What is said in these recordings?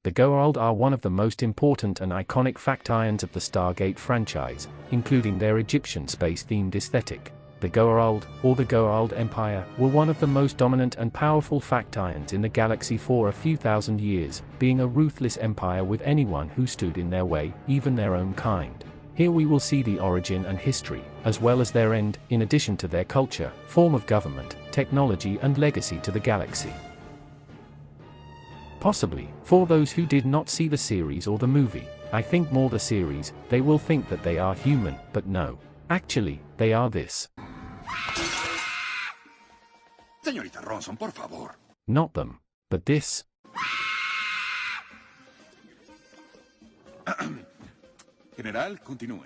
The Goa'uld are one of the most important and iconic factions of the Stargate franchise, including their Egyptian space-themed aesthetic. The Goa'uld, or the Goa'uld Empire, were one of the most dominant and powerful factions in the galaxy for a few thousand years, being a ruthless empire with anyone who stood in their way, even their own kind. Here we will see the origin and history, as well as their end, in addition to their culture, form of government, technology and legacy to the galaxy. Possibly, for those who did not see the series or the movie, I think more the series, they will think that they are human, but no. Actually, they are this. Señorita Ronson, por favor. Not them, but this. General, continúe.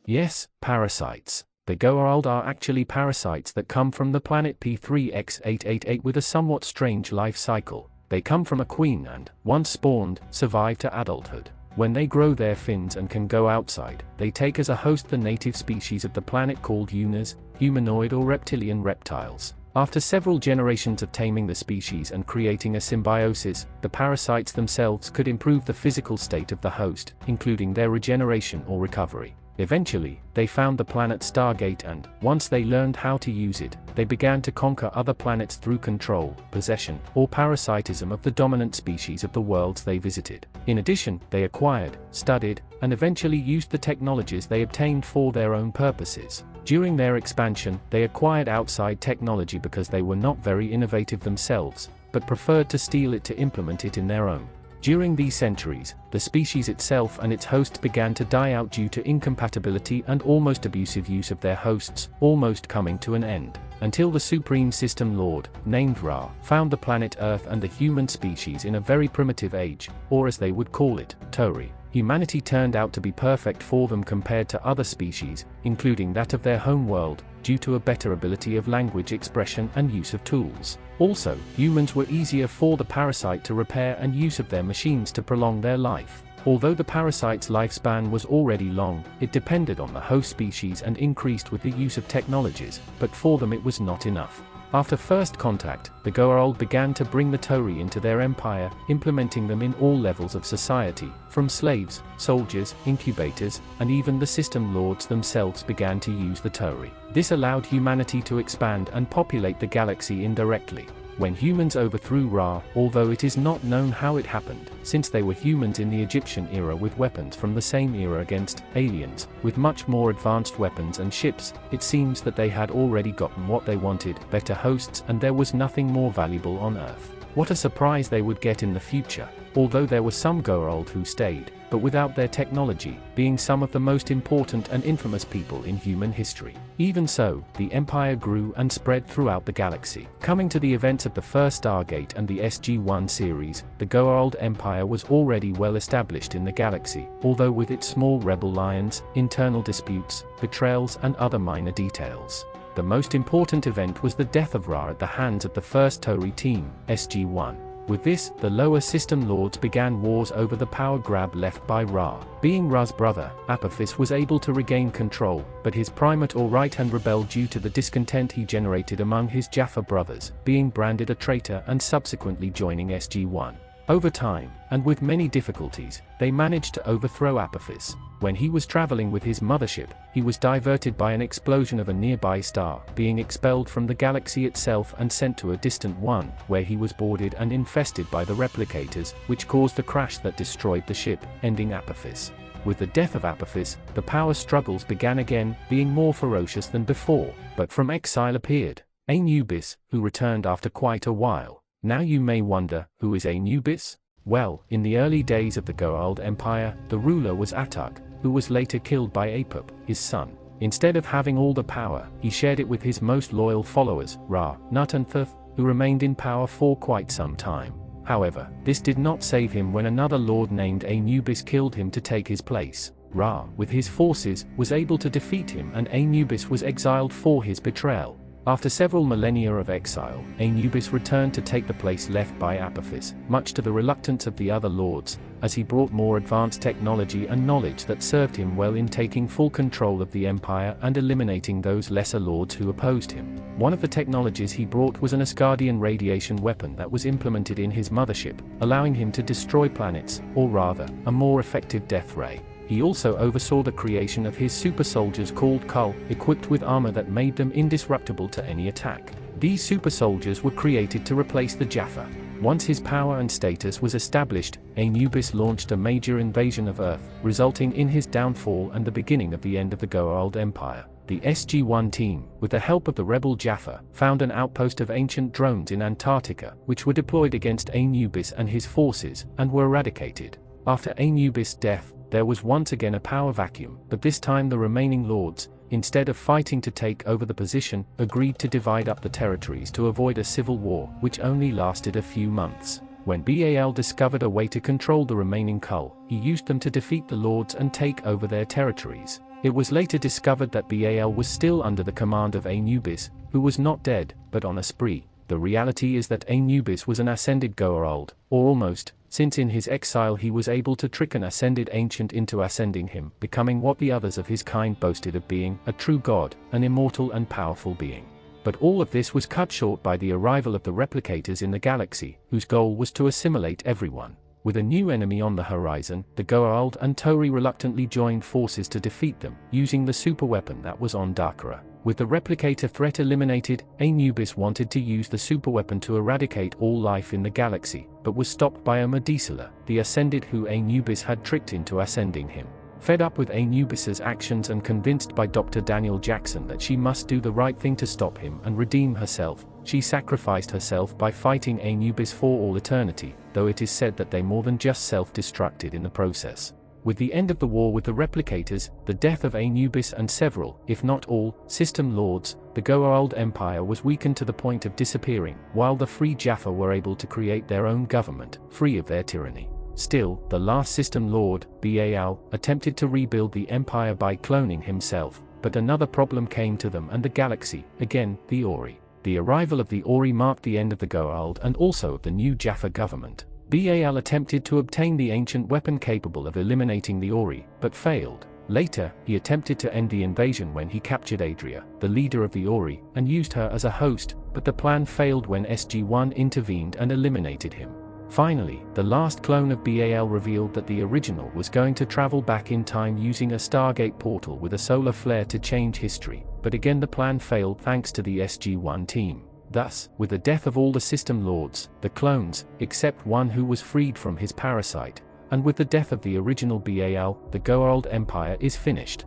Yes, parasites. The Goa'uld are actually parasites that come from the planet P3X888 with a somewhat strange life cycle. They come from a queen and, once spawned, survive to adulthood. When they grow their fins and can go outside, they take as a host the native species of the planet called Unas, humanoid or reptilian reptiles. After several generations of taming the species and creating a symbiosis, the parasites themselves could improve the physical state of the host, including their regeneration or recovery. Eventually, they found the planet Stargate and, once they learned how to use it, they began to conquer other planets through control, possession, or parasitism of the dominant species of the worlds they visited. In addition, they acquired, studied, and eventually used the technologies they obtained for their own purposes. During their expansion, they acquired outside technology because they were not very innovative themselves, but preferred to steal it to implement it in their own. During these centuries, the species itself and its host began to die out due to incompatibility and almost abusive use of their hosts, almost coming to an end, until the Supreme System Lord, named Ra, found the planet Earth and the human species in a very primitive age, or as they would call it, Tori. Humanity turned out to be perfect for them compared to other species, including that of their home world, due to a better ability of language expression and use of tools. Also, humans were easier for the parasite to repair and use of their machines to prolong their life. Although the parasite's lifespan was already long, it depended on the host species and increased with the use of technologies, but for them it was not enough. After first contact, the Goa'uld began to bring the Tori into their empire, implementing them in all levels of society, from slaves, soldiers, incubators, and even the system lords themselves began to use the Tori. This allowed humanity to expand and populate the galaxy indirectly. When humans overthrew Ra, although it is not known how it happened, since they were humans in the Egyptian era with weapons from the same era against aliens, with much more advanced weapons and ships, it seems that they had already gotten what they wanted, better hosts, and there was nothing more valuable on Earth. What a surprise they would get in the future, although there were some Goa'uld who stayed, but without their technology, being some of the most important and infamous people in human history. Even so, the Empire grew and spread throughout the galaxy. Coming to the events of the first Stargate and the SG-1 series, the Goa'uld Empire was already well established in the galaxy, although with its small rebel alliance, internal disputes, betrayals and other minor details. The most important event was the death of Ra at the hands of the first Tori team, SG-1. With this, the lower system lords began wars over the power grab left by Ra. Being Ra's brother, Apophis was able to regain control, but his primate or right-hand rebelled due to the discontent he generated among his Jaffa brothers, being branded a traitor and subsequently joining SG-1. Over time, and with many difficulties, they managed to overthrow Apophis. When he was traveling with his mothership, he was diverted by an explosion of a nearby star, being expelled from the galaxy itself and sent to a distant one, where he was boarded and infested by the replicators, which caused the crash that destroyed the ship, ending Apophis. With the death of Apophis, the power struggles began again, being more ferocious than before, but from exile appeared Anubis, who returned after quite a while. Now you may wonder, who is Anubis? Well, in the early days of the Goa'uld Empire, the ruler was Atuk, who was later killed by Apep, his son. Instead of having all the power, he shared it with his most loyal followers, Ra, Nut and Thuth, who remained in power for quite some time. However, this did not save him when another lord named Anubis killed him to take his place. Ra, with his forces, was able to defeat him and Anubis was exiled for his betrayal. After several millennia of exile, Anubis returned to take the place left by Apophis, much to the reluctance of the other lords, as he brought more advanced technology and knowledge that served him well in taking full control of the empire and eliminating those lesser lords who opposed him. One of the technologies he brought was an Asgardian radiation weapon that was implemented in his mothership, allowing him to destroy planets, or rather, a more effective death ray. He also oversaw the creation of his super soldiers called Goa'uld, equipped with armor that made them indestructible to any attack. These super soldiers were created to replace the Jaffa. Once his power and status was established, Anubis launched a major invasion of Earth, resulting in his downfall and the beginning of the end of the Goa'uld Empire. The SG-1 team, with the help of the rebel Jaffa, found an outpost of ancient drones in Antarctica, which were deployed against Anubis and his forces, and were eradicated. After Anubis' death, there was once again a power vacuum, but this time the remaining lords, instead of fighting to take over the position, agreed to divide up the territories to avoid a civil war, which only lasted a few months. When Baal discovered a way to control the remaining Goa'uld, he used them to defeat the lords and take over their territories. It was later discovered that Baal was still under the command of Anubis, who was not dead, but on a spree. The reality is that Anubis was an ascended Goa'uld, or almost, since in his exile he was able to trick an ascended ancient into ascending him, becoming what the others of his kind boasted of being, a true god, an immortal and powerful being. But all of this was cut short by the arrival of the replicators in the galaxy, whose goal was to assimilate everyone. With a new enemy on the horizon, the Goa'uld and Tori reluctantly joined forces to defeat them, using the superweapon that was on Dakara. With the replicator threat eliminated, Anubis wanted to use the superweapon to eradicate all life in the galaxy, but was stopped by Amadisala, the Ascended who Anubis had tricked into ascending him. Fed up with Anubis's actions and convinced by Dr. Daniel Jackson that she must do the right thing to stop him and redeem herself, she sacrificed herself by fighting Anubis for all eternity, though it is said that they more than just self-destructed in the process. With the end of the war with the replicators, the death of Anubis and several, if not all, system lords, the Goa'uld Empire was weakened to the point of disappearing, while the free Jaffa were able to create their own government, free of their tyranny. Still, the last system lord, Baal, attempted to rebuild the empire by cloning himself, but another problem came to them and the galaxy, again, the Ori. The arrival of the Ori marked the end of the Goa'uld and also of the new Jaffa government. Baal attempted to obtain the ancient weapon capable of eliminating the Ori, but failed. Later, he attempted to end the invasion when he captured Adria, the leader of the Ori, and used her as a host, but the plan failed when SG-1 intervened and eliminated him. Finally, the last clone of Baal revealed that the original was going to travel back in time using a Stargate portal with a solar flare to change history, but again the plan failed thanks to the SG-1 team. Thus, with the death of all the system lords, the clones, except one who was freed from his parasite, and with the death of the original Baal, the Goa'uld Empire is finished.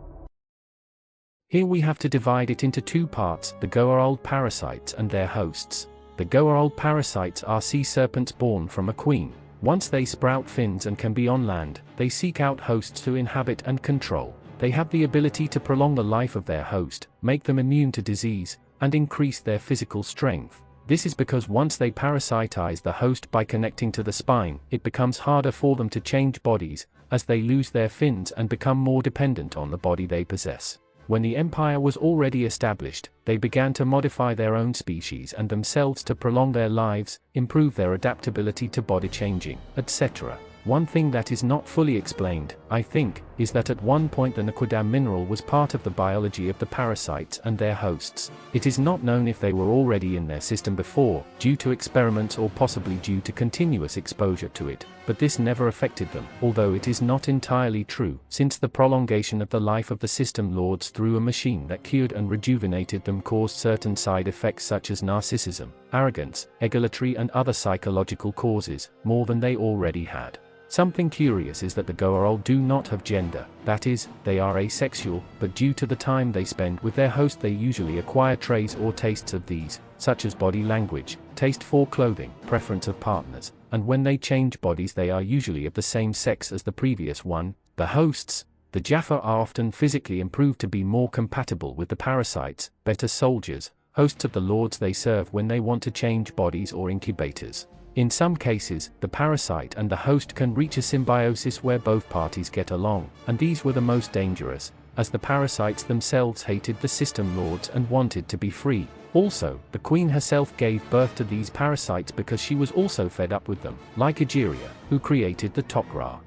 Here we have to divide it into two parts, the Goa'uld parasites and their hosts. The Goa'uld parasites are sea serpents born from a queen. Once they sprout fins and can be on land, they seek out hosts to inhabit and control. They have the ability to prolong the life of their host, make them immune to disease, and increase their physical strength. This is because once they parasitize the host by connecting to the spine, it becomes harder for them to change bodies, as they lose their fins and become more dependent on the body they possess. When the empire was already established, they began to modify their own species and themselves to prolong their lives, improve their adaptability to body changing, etc. One thing that is not fully explained, I think, is that at one point the Naquadam mineral was part of the biology of the parasites and their hosts. It is not known if they were already in their system before, due to experiments or possibly due to continuous exposure to it, but this never affected them, although it is not entirely true, since the prolongation of the life of the system lords through a machine that cured and rejuvenated them caused certain side effects such as narcissism, arrogance, egolatry and other psychological causes, more than they already had. Something curious is that the Goa'uld do not have gender, that is, they are asexual, but due to the time they spend with their host they usually acquire traits or tastes of these, such as body language, taste for clothing, preference of partners, and when they change bodies they are usually of the same sex as the previous one. The hosts, the Jaffa, are often physically improved to be more compatible with the parasites, better soldiers, hosts of the lords they serve when they want to change bodies or incubators. In some cases, the parasite and the host can reach a symbiosis where both parties get along, and these were the most dangerous. as the parasites themselves hated the system lords and wanted to be free. Also, the queen herself gave birth to these parasites because she was also fed up with them, like Egeria, who created the Tok'ra.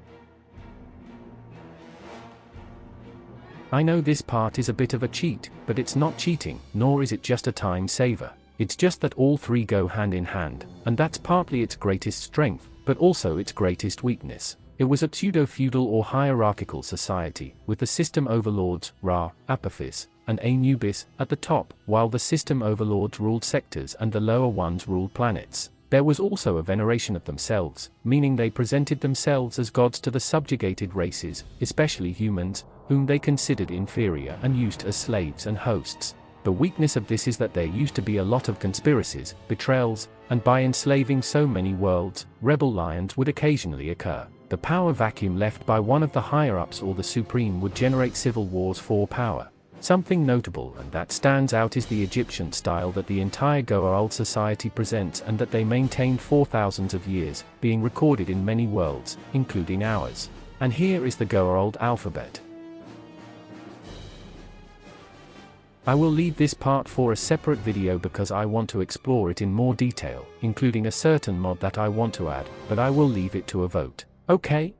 I know this part is a bit of a cheat, but it's not cheating, nor is it just a time saver. It's just that all three go hand in hand, and that's partly its greatest strength, but also its greatest weakness. It was a pseudo-feudal or hierarchical society, with the system overlords, Ra, Apophis, and Anubis, at the top, while the system overlords ruled sectors and the lower ones ruled planets. There was also a veneration of themselves, meaning they presented themselves as gods to the subjugated races, especially humans, whom they considered inferior and used as slaves and hosts. The weakness of this is that there used to be a lot of conspiracies, betrayals, and by enslaving so many worlds, rebel lions would occasionally occur. The power vacuum left by one of the higher-ups or the supreme would generate civil wars for power. Something notable and that stands out is the Egyptian style that the entire Goa'uld society presents and that they maintained for thousands of years, being recorded in many worlds, including ours. And here is the Goa'uld alphabet. I will leave this part for a separate video because I want to explore it in more detail, including a certain mod that I want to add, but I will leave it to a vote. Okay?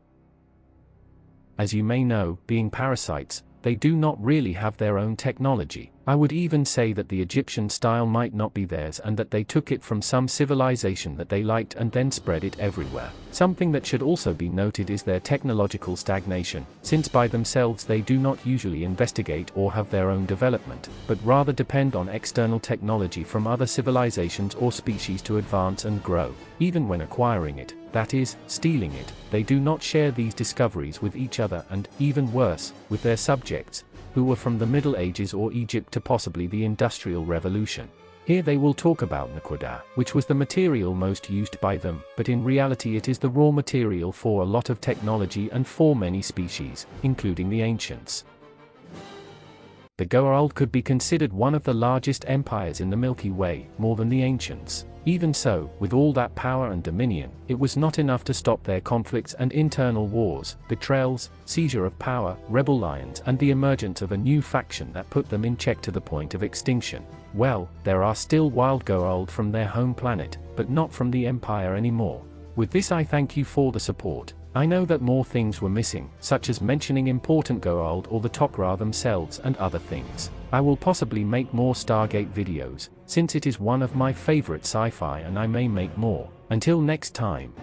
As you may know, being parasites, they do not really have their own technology. I would even say that the Egyptian style might not be theirs and that they took it from some civilization that they liked and then spread it everywhere. Something that should also be noted is their technological stagnation, since by themselves they do not usually investigate or have their own development, but rather depend on external technology from other civilizations or species to advance and grow. Even when acquiring it, that is, stealing it, they do not share these discoveries with each other and, even worse, with their subjects, who were from the Middle Ages or Egypt to possibly the Industrial Revolution. Here they will talk about Naquadah, which was the material most used by them, but in reality it is the raw material for a lot of technology and for many species, including the ancients. The Goa'uld could be considered one of the largest empires in the Milky Way, more than the ancients. Even so, with all that power and dominion, it was not enough to stop their conflicts and internal wars, betrayals, seizure of power, rebel lions, and the emergence of a new faction that put them in check to the point of extinction. Well, there are still wild Goa'uld from their home planet, but not from the Empire anymore. With this I thank you for the support. I know that more things were missing, such as mentioning important Goa'uld or the Tok'ra themselves and other things. I will possibly make more Stargate videos, since it is one of my favorite sci-fi and I may make more. Until next time.